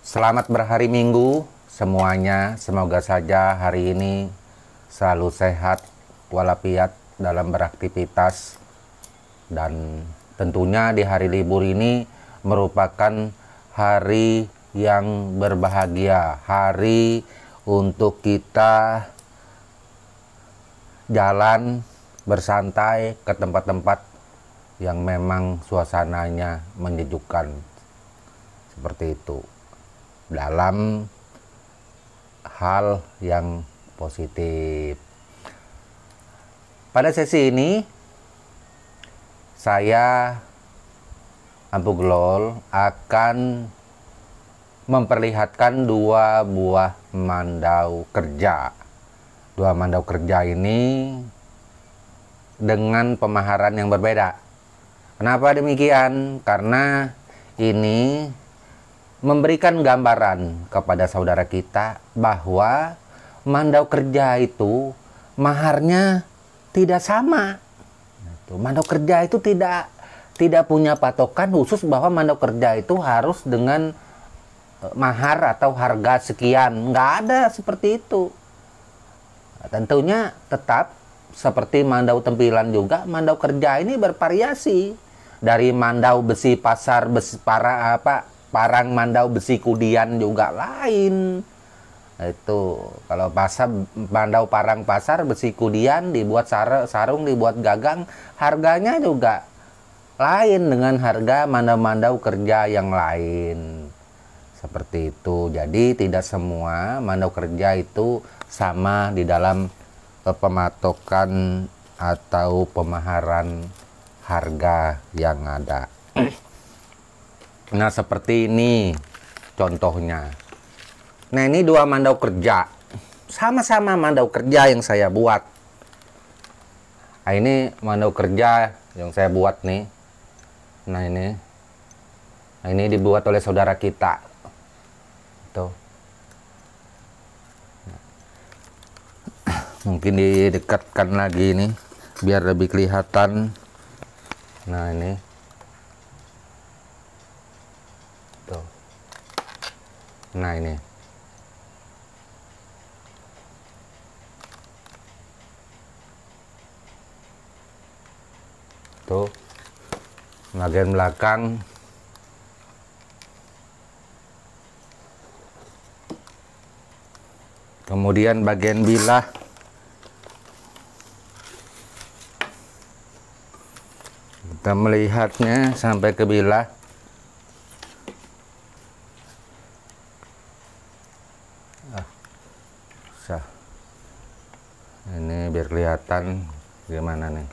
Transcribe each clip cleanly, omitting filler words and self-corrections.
Selamat berhari Minggu semuanya. Semoga saja hari ini selalu sehat walafiat dalam beraktivitas. Dan tentunya di hari libur ini merupakan hari yang berbahagia. Hari untuk kita jalan bersantai ke tempat-tempat yang memang suasananya menyejukkan. Seperti itu. Dalam hal yang positif. Pada sesi ini saya Ampu Glol akan memperlihatkan dua buah mandau kerja. Dua mandau kerja ini dengan pemaharan yang berbeda. Kenapa demikian? Karena ini memberikan gambaran kepada saudara kita bahwa mandau kerja itu maharnya tidak sama. Mandau kerja itu tidak punya patokan khusus bahwa mandau kerja itu harus dengan mahar atau harga sekian. Nggak ada seperti itu. Tentunya tetap seperti mandau tempilan juga, mandau kerja ini bervariasi. Dari mandau besi pasar, parang mandau besi kudian juga lain. Itu kalau pasar mandau parang pasar besi kudian dibuat sarung dibuat gagang, harganya juga lain dengan harga mandau-mandau kerja yang lain. Seperti itu. Jadi tidak semua mandau kerja itu sama di dalam pematokan atau pemaharan harga yang ada. Nah, seperti ini contohnya. Nah, ini dua mandau kerja. Sama-sama mandau kerja yang saya buat. Nah, ini mandau kerja yang saya buat nih. Nah, ini dibuat oleh saudara kita. Tuh. Mungkin didekatkan lagi nih biar lebih kelihatan. Nah, ini. Nah, ini. Tuh. Bagian belakang. Kemudian bagian bilah. Kita melihatnya sampai ke bilah. Ini biar kelihatan gimana nih.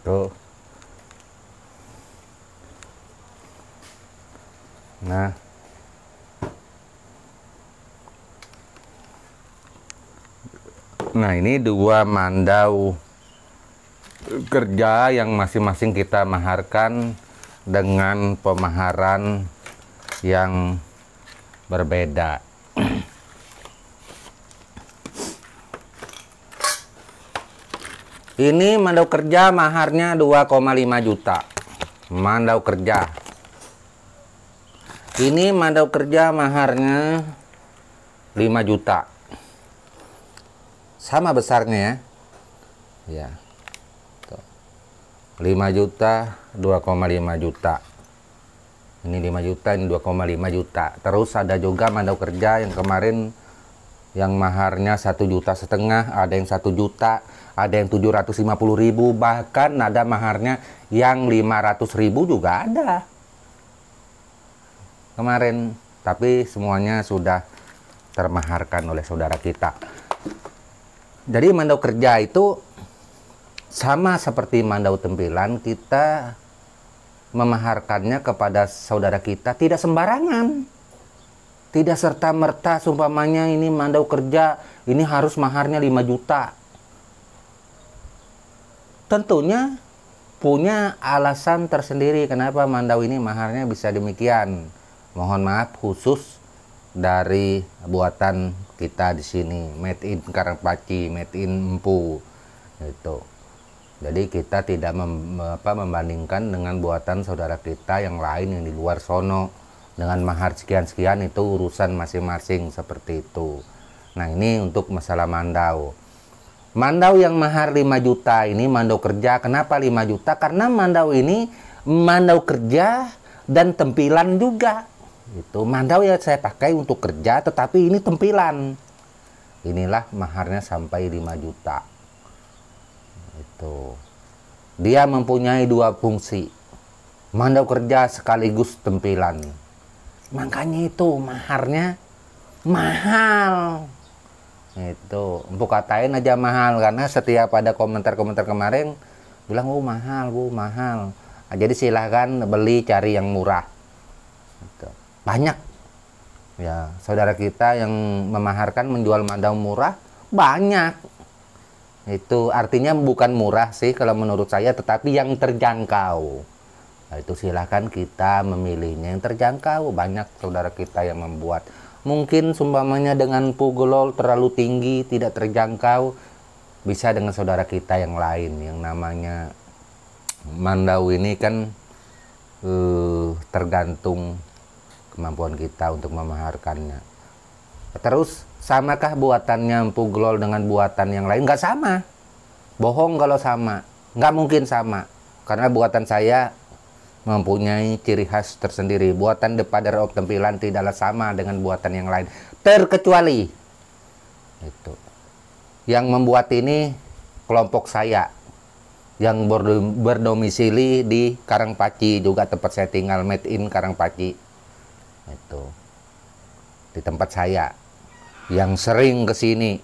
Tuh. Nah, ini dua mandau kerja yang masing-masing kita maharkan dengan pemaharan yang berbeda. Ini mandau kerja maharnya 2,5 juta. Mandau kerja. Ini mandau kerja maharnya 5 juta. Sama besarnya ya. Tuh. 5 juta, 2,5 juta. Ini 5 juta, ini 2,5 juta. Terus ada juga mandau kerja yang kemarin yang maharnya 1,5 juta, ada yang 1 juta, ada yang 750.000, bahkan ada maharnya yang 500.000 juga ada. Kemarin, tapi semuanya sudah termaharkan oleh saudara kita. Jadi mandau kerja itu sama seperti mandau tempilan, kita memaharkannya kepada saudara kita tidak sembarangan. Tidak serta-merta seumpamanya ini mandau kerja, ini harus maharnya 5 juta. Tentunya punya alasan tersendiri kenapa mandau ini maharnya bisa demikian. Mohon maaf khusus dari buatan kita di sini, made in Karangpaci, made in Empu itu. Jadi kita tidak membandingkan dengan buatan saudara kita yang lain yang di luar sono dengan mahar sekian-sekian, itu urusan masing-masing seperti itu. Nah, ini untuk masalah mandau. Mandau yang mahar 5 juta ini mandau kerja. Kenapa 5 juta? Karena mandau ini mandau kerja dan tempilan juga. Itu mandau ya saya pakai untuk kerja, tetapi ini tempilan. Inilah maharnya sampai 5 juta. Itu. Dia mempunyai 2 fungsi. Mandau kerja sekaligus tempilan. Makanya itu maharnya mahal. Itu empuk katain aja mahal, karena setiap ada komentar-komentar kemarin bilang oh mahal, bu mahal. Nah, jadi silahkan beli, cari yang murah. Gitu. Banyak ya saudara kita yang memaharkan menjual mandau murah, banyak. Itu artinya bukan murah sih kalau menurut saya, tetapi yang terjangkau. Nah, itu silahkan kita memilihnya yang terjangkau. Banyak saudara kita yang membuat. Mungkin sumpamanya dengan pugolol terlalu tinggi, tidak terjangkau, bisa dengan saudara kita yang lain. Yang namanya mandau ini kan tergantung kemampuan kita untuk memaharkannya. Terus samakah buatannya pugolol dengan buatan yang lain? Nggak sama. Bohong kalau sama. Nggak mungkin sama. Karena buatan saya mempunyai ciri khas tersendiri. Buatan The Father of Tempilan tidaklah sama dengan buatan yang lain, terkecuali itu yang membuat ini kelompok saya yang berdomisili di Karangpaci, juga tempat saya tinggal, made in Karangpaci. Itu di tempat saya yang sering ke sini.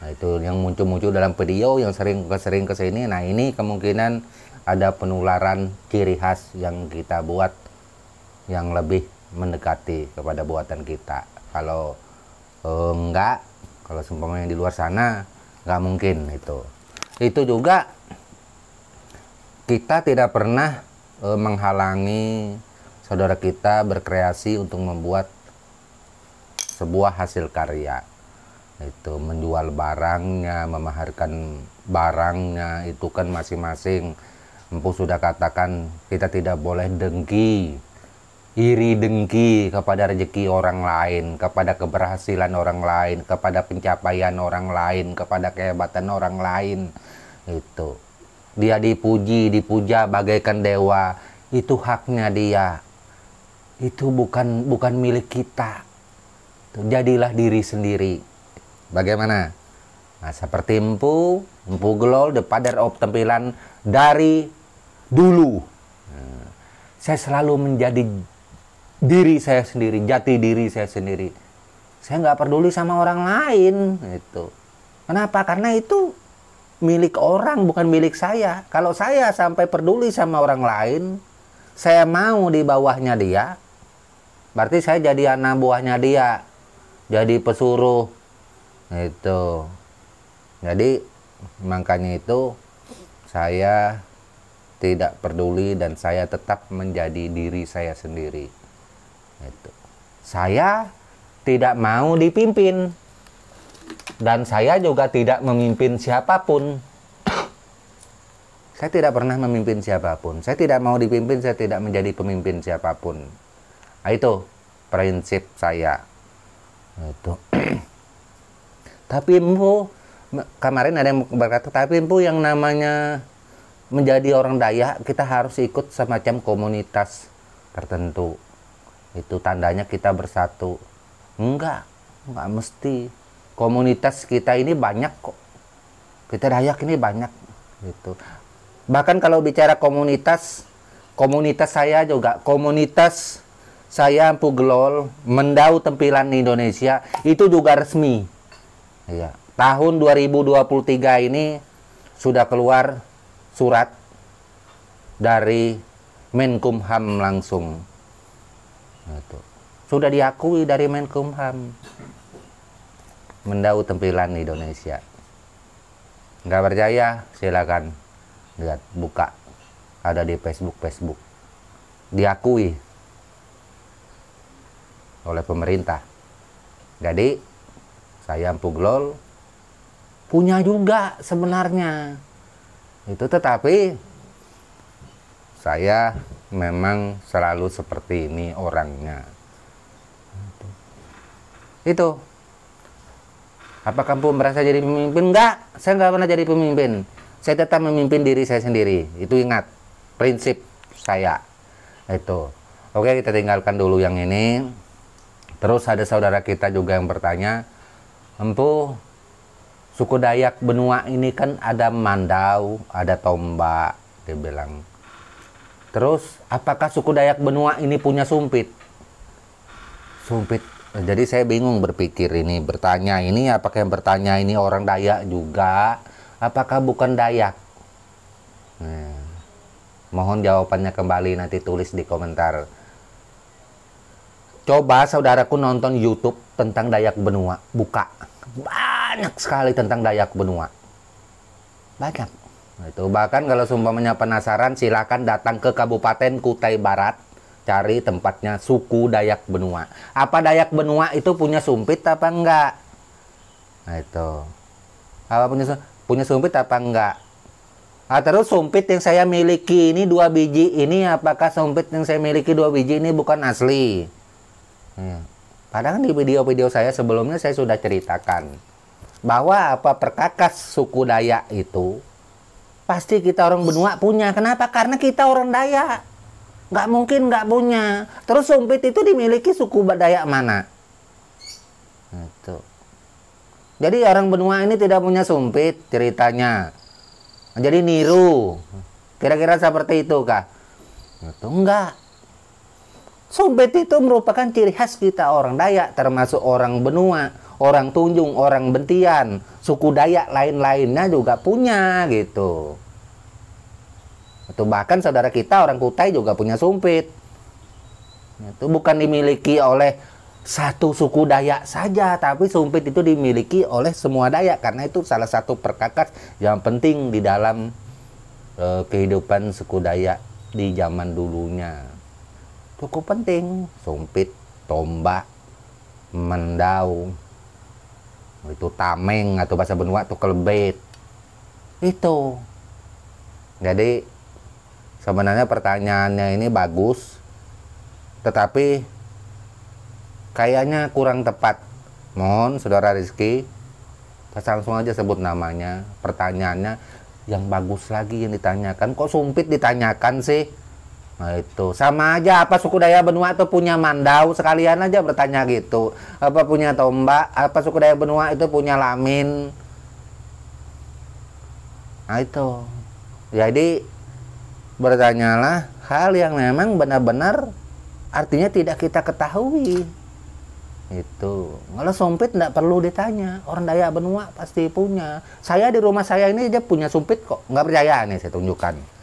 Nah, itu yang muncul-muncul dalam video, yang sering ke sini. Nah, ini kemungkinan ada penularan ciri khas yang kita buat yang lebih mendekati kepada buatan kita. Kalau enggak, kalau seumpamanya di luar sana nggak mungkin itu. Itu juga kita tidak pernah menghalangi saudara kita berkreasi untuk membuat sebuah hasil karya. Itu menjual barangnya, memaharkan barangnya, itu kan masing-masing. Empu sudah katakan kita tidak boleh dengki, iri dengki kepada rezeki orang lain, kepada keberhasilan orang lain, kepada pencapaian orang lain, kepada kehebatan orang lain. Itu dia dipuji, dipuja bagaikan dewa, itu haknya dia. Itu bukan milik kita. Jadilah diri sendiri. Bagaimana? Nah, seperti Empu Golol, The Father of Tempilan dari dulu. Saya selalu menjadi diri saya sendiri, jati diri saya sendiri. Saya nggak peduli sama orang lain. Itu. Kenapa? Karena itu milik orang, bukan milik saya. Kalau saya sampai peduli sama orang lain, saya mau di bawahnya dia, berarti saya jadi anak buahnya dia, jadi pesuruh. Itu. Jadi makanya itu saya tidak peduli dan saya tetap menjadi diri saya sendiri. Itu. Saya tidak mau dipimpin dan saya juga tidak memimpin siapapun. Saya tidak pernah memimpin siapapun. Saya tidak mau dipimpin, saya tidak menjadi pemimpin siapapun. Nah, itu prinsip saya. Itu. Tapi Empu, kemarin ada yang berkata, tapi Empu yang namanya menjadi orang Dayak, kita harus ikut semacam komunitas tertentu. Itu tandanya kita bersatu. Enggak mesti. Komunitas kita ini banyak kok. Kita Dayak ini banyak. Gitu. Bahkan kalau bicara komunitas saya juga, komunitas saya Empu Golol, Mandau Tempilan Indonesia, itu juga resmi. Ya. Tahun 2023 ini sudah keluar surat dari Menkumham langsung. Itu. Sudah diakui dari Menkumham. Mandau Tempilan Indonesia. Nggak percaya? Silakan lihat, buka. Ada di Facebook. Diakui. oleh pemerintah. Jadi saya Empu Glol punya juga sebenarnya itu, tetapi saya memang selalu seperti ini orangnya. Itu. Apakah Empu merasa jadi pemimpin? Enggak, saya nggak pernah jadi pemimpin. Saya tetap memimpin diri saya sendiri. Itu ingat, prinsip saya. Itu. Oke, kita tinggalkan dulu yang ini. Terus ada saudara kita juga yang bertanya, Empu, suku Dayak benua ini kan ada Mandau, ada Tombak, dia bilang. Terus, apakah suku Dayak benua ini punya sumpit? Sumpit. Jadi saya bingung berpikir ini, bertanya ini, apakah yang bertanya ini orang Dayak juga? Apakah bukan Dayak? Mohon jawabannya kembali, nanti tulis di komentar. Coba saudaraku nonton YouTube tentang Dayak benua, buka. Banyak sekali tentang Dayak benua. Banyak. Itu bahkan kalau seumpamanya penasaran, silakan datang ke Kabupaten Kutai Barat, cari tempatnya suku Dayak benua. Apa Dayak benua itu punya sumpit apa enggak? Nah itu. Apa punya sumpit apa enggak? Terus sumpit yang saya miliki ini 2 biji ini, apakah sumpit yang saya miliki 2 biji ini bukan asli? Padahal di video-video saya sebelumnya saya sudah ceritakan bahwa apa perkakas suku Dayak itu pasti kita orang benua punya. Kenapa? Karena kita orang Dayak. Nggak mungkin nggak punya. Terus sumpit itu dimiliki suku Dayak mana? Itu. Jadi orang benua ini tidak punya sumpit ceritanya. Jadi niru. Kira-kira seperti itu kah? Itu enggak. Sumpit itu merupakan ciri khas kita orang Dayak, termasuk orang benua, orang Tunjung, orang Bentian, suku Dayak lain-lainnya juga punya gitu. Itu bahkan saudara kita orang Kutai juga punya sumpit. Itu bukan dimiliki oleh satu suku Dayak saja, tapi sumpit itu dimiliki oleh semua Dayak karena itu salah satu perkakas yang penting di dalam kehidupan suku Dayak di zaman dulunya. Cukup penting, sumpit, tombak, mendau, itu tameng atau bahasa benua itu kelebet. Itu. Jadi sebenarnya pertanyaannya ini bagus, tetapi kayaknya kurang tepat. Mohon saudara Rizky, langsung aja sebut namanya. Pertanyaannya yang bagus lagi yang ditanyakan. Kok sumpit ditanyakan sih? Nah itu sama aja, apa suku Dayak benua itu punya Mandau, sekalian aja bertanya gitu. Apa punya tombak, apa suku Dayak benua itu punya lamin. Nah itu. Jadi bertanyalah hal yang memang benar-benar artinya tidak kita ketahui. Itu. Kalau sumpit tidak perlu ditanya, orang Dayak benua pasti punya. Saya di rumah saya ini aja punya sumpit kok. Nggak percaya nih saya tunjukkan.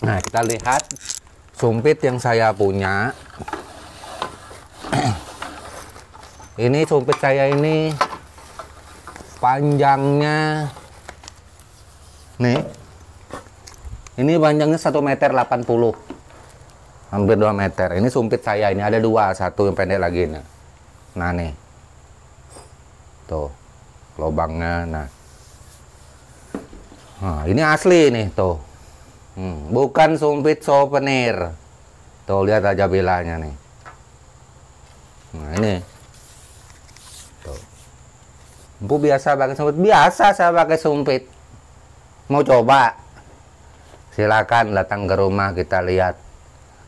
Nah, kita lihat sumpit yang saya punya. Ini sumpit saya ini panjangnya nih. Ini panjangnya 1,80 meter. Hampir 2 meter. Ini sumpit saya ini ada 2, satu yang pendek lagi nih. Nah, nih. Tuh. Lubangnya nah. Nah, ini asli nih, tuh. Bukan sumpit souvenir. Tuh lihat aja bilanya nih. Nah ini. Tuh. Empu biasa pakai sumpit. Biasa saya pakai sumpit. Mau coba? Silakan datang ke rumah kita lihat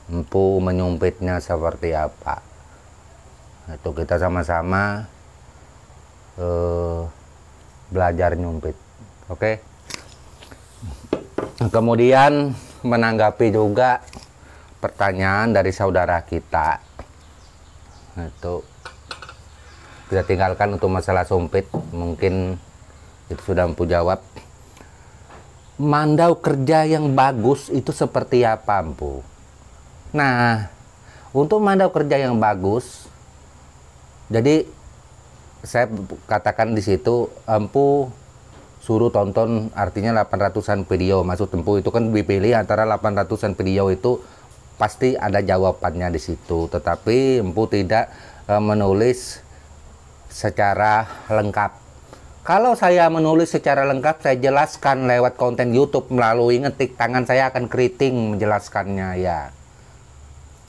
Empu menyumpitnya seperti apa. Itu kita sama-sama belajar nyumpit. Oke? Kemudian menanggapi juga pertanyaan dari saudara kita, itu kita tinggalkan untuk masalah sumpit, mungkin itu sudah Empu jawab. Mandau kerja yang bagus itu seperti apa, Empu? Nah, untuk mandau kerja yang bagus, jadi saya katakan di situ Empu suruh tonton artinya 800-an video. Maksud Empu itu kan dipilih antara 800-an video itu pasti ada jawabannya di situ. Tetapi Empu tidak menulis secara lengkap. Kalau saya menulis secara lengkap, saya jelaskan lewat konten YouTube melalui ngetik, tangan saya akan keriting menjelaskannya ya.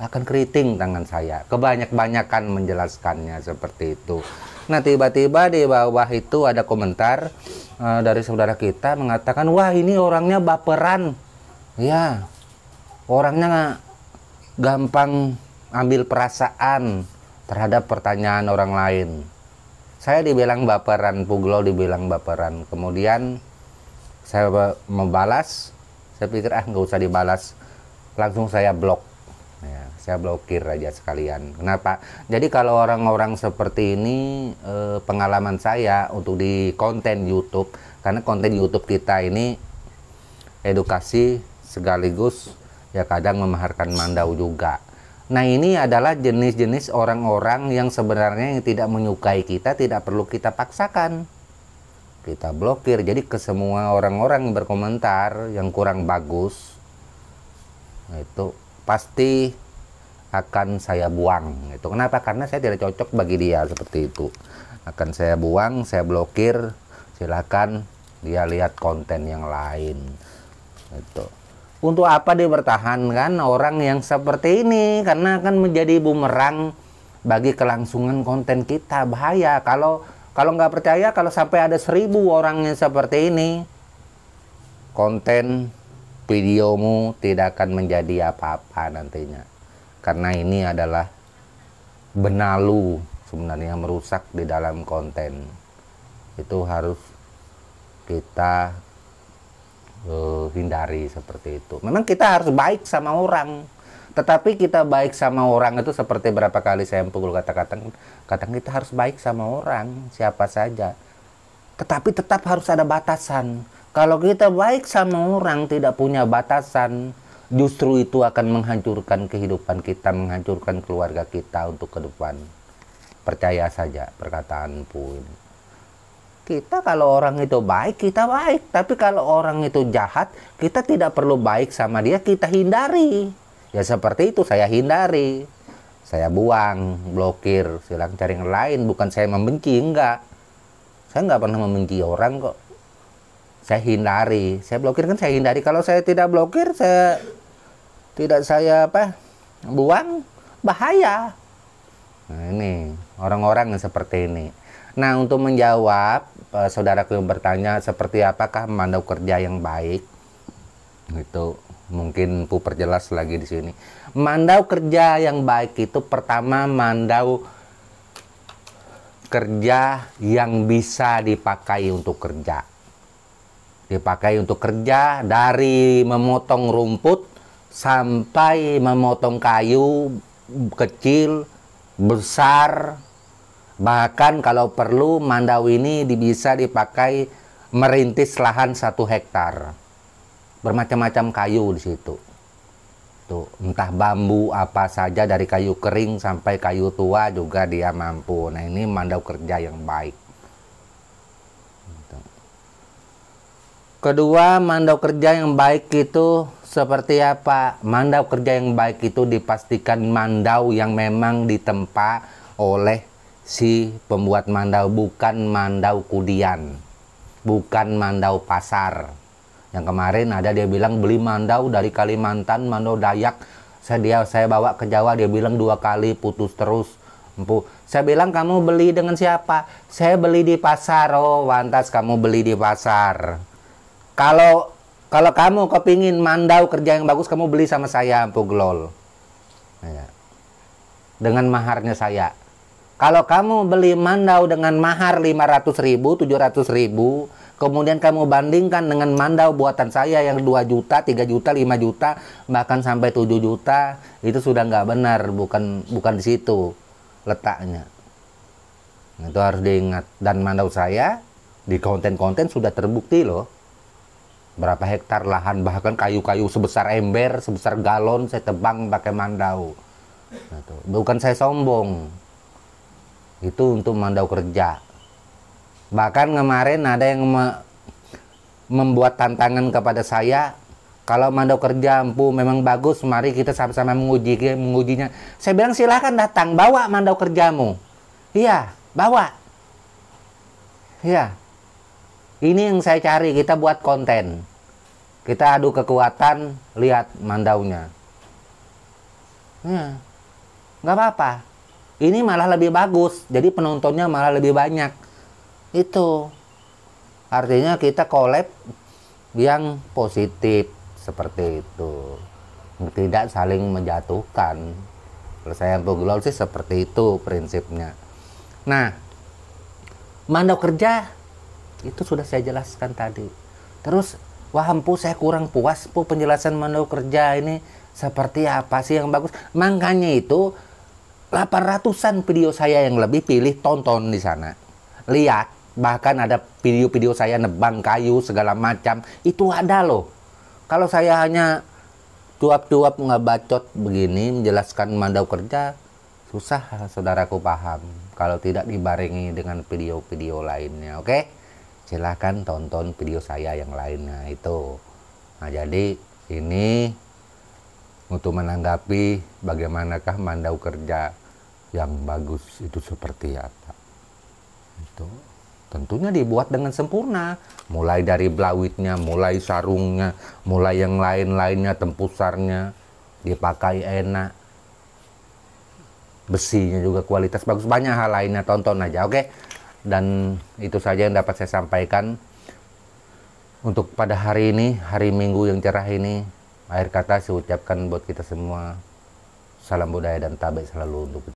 Akan keriting tangan saya, kebanyak-banyakan menjelaskannya seperti itu. Nah, tiba-tiba di bawah itu ada komentar dari saudara kita mengatakan, wah ini orangnya baperan. Ya, orangnya gampang ambil perasaan terhadap pertanyaan orang lain. Saya dibilang baperan, Puglol dibilang baperan. Kemudian saya membalas, saya pikir nggak usah dibalas, langsung saya blok. Ya, saya blokir aja sekalian. Kenapa? Jadi kalau orang-orang seperti ini, pengalaman saya untuk di konten YouTube, karena konten YouTube kita ini edukasi sekaligus ya kadang memaharkan mandau juga. Nah, ini adalah jenis-jenis orang-orang yang sebenarnya yang tidak menyukai kita, tidak perlu kita paksakan. Kita blokir. Jadi ke semua orang-orang yang berkomentar yang kurang bagus, nah, itu pasti akan saya buang. Itu kenapa? Karena saya tidak cocok bagi dia seperti itu. Akan saya buang, saya blokir. Silakan dia lihat konten yang lain. Itu. Untuk apa dipertahankan orang yang seperti ini? Karena akan menjadi bumerang bagi kelangsungan konten kita. Bahaya kalau nggak percaya, kalau sampai ada 1000 orang yang seperti ini, konten videomu tidak akan menjadi apa-apa nantinya. Karena ini adalah benalu sebenarnya merusak di dalam konten. Itu harus kita hindari seperti itu. Memang kita harus baik sama orang, tetapi kita baik sama orang itu seperti berapa kali saya pukul kata-kata, kadang kita harus baik sama orang siapa saja, tetapi tetap harus ada batasan. Kalau kita baik sama orang tidak punya batasan, justru itu akan menghancurkan kehidupan kita, menghancurkan keluarga kita untuk ke depan. Percaya saja perkataan Empu ini. Kita kalau orang itu baik, kita baik. Tapi kalau orang itu jahat, kita tidak perlu baik sama dia, kita hindari. Ya seperti itu, saya hindari. Saya buang, blokir, silakan cari yang lain. Bukan saya membenci, enggak. Saya enggak pernah membenci orang kok. Saya hindari. Saya blokir kan saya hindari. Kalau saya tidak blokir, saya buang, bahaya. Nah ini, orang-orang yang seperti ini. Nah, untuk menjawab saudaraku yang bertanya seperti apakah mandau kerja yang baik, itu mungkin Empu perjelas lagi di sini. Mandau kerja yang baik itu pertama mandau kerja yang bisa dipakai untuk kerja. Dipakai untuk kerja dari memotong rumput sampai memotong kayu kecil, besar. Bahkan kalau perlu mandau ini bisa dipakai merintis lahan 1 hektar. Bermacam-macam kayu di situ. Tuh, entah bambu apa saja dari kayu kering sampai kayu tua juga dia mampu. Nah, ini mandau kerja yang baik. Kedua, mandau kerja yang baik itu seperti apa? Mandau kerja yang baik itu dipastikan mandau yang memang ditempa oleh si pembuat mandau, bukan mandau kudian, bukan mandau pasar. Yang kemarin ada dia bilang beli mandau dari Kalimantan, mandau Dayak, saya bawa ke Jawa, dia bilang 2 kali putus terus. Empu, saya bilang kamu beli dengan siapa? Saya beli di pasar. Oh, pantas kamu beli di pasar. Kalau kamu kepingin mandau kerja yang bagus, kamu beli sama saya, Empu Glol. Ya. Dengan maharnya saya. Kalau kamu beli mandau dengan mahar 500.000, 700.000, kemudian kamu bandingkan dengan mandau buatan saya yang 2 juta, 3 juta, 5 juta, bahkan sampai 7 juta, itu sudah nggak benar, bukan di situ letaknya. Itu harus diingat. Dan mandau saya di konten-konten sudah terbukti loh. Berapa hektar lahan, bahkan kayu-kayu sebesar ember, sebesar galon saya tebang pakai mandau. Bukan saya sombong. Itu untuk mandau kerja. Bahkan kemarin ada yang membuat tantangan kepada saya, Kalau mandau kerja empu memang bagus, mari kita sama-sama mengujinya. Saya bilang silahkan datang, bawa mandau kerjamu. Iya, bawa. Iya. Ini yang saya cari, kita buat konten. Kita adu kekuatan, lihat mandaunya. Ya, nggak apa-apa. Ini malah lebih bagus, jadi penontonnya malah lebih banyak. Itu artinya kita collab yang positif seperti itu, tidak saling menjatuhkan. Kalau saya Empoglow sih seperti itu prinsipnya. Nah, mandau kerja itu sudah saya jelaskan tadi. Terus, wah empu saya kurang puas pu penjelasan mandau kerja ini seperti apa sih yang bagus. Makanya itu 800-an video saya yang lebih, pilih tonton di sana. Lihat. Bahkan ada video-video saya nebang kayu segala macam, itu ada loh. Kalau saya hanya cuap-cuap ngebacot begini menjelaskan mandau kerja, susah saudaraku paham kalau tidak dibarengi dengan video-video lainnya. Oke, silahkan tonton video saya yang lainnya itu. Nah, jadi ini untuk menanggapi bagaimanakah mandau kerja yang bagus itu seperti apa. Itu tentunya dibuat dengan sempurna, mulai dari blawitnya, mulai sarungnya, mulai yang lain-lainnya, tempusarnya dipakai enak, besinya juga kualitas bagus, banyak hal lainnya, tonton aja. Oke. Dan itu saja yang dapat saya sampaikan untuk pada hari ini, hari Minggu yang cerah ini. Akhir kata saya ucapkan buat kita semua, salam budaya dan tabik selalu untuk kita.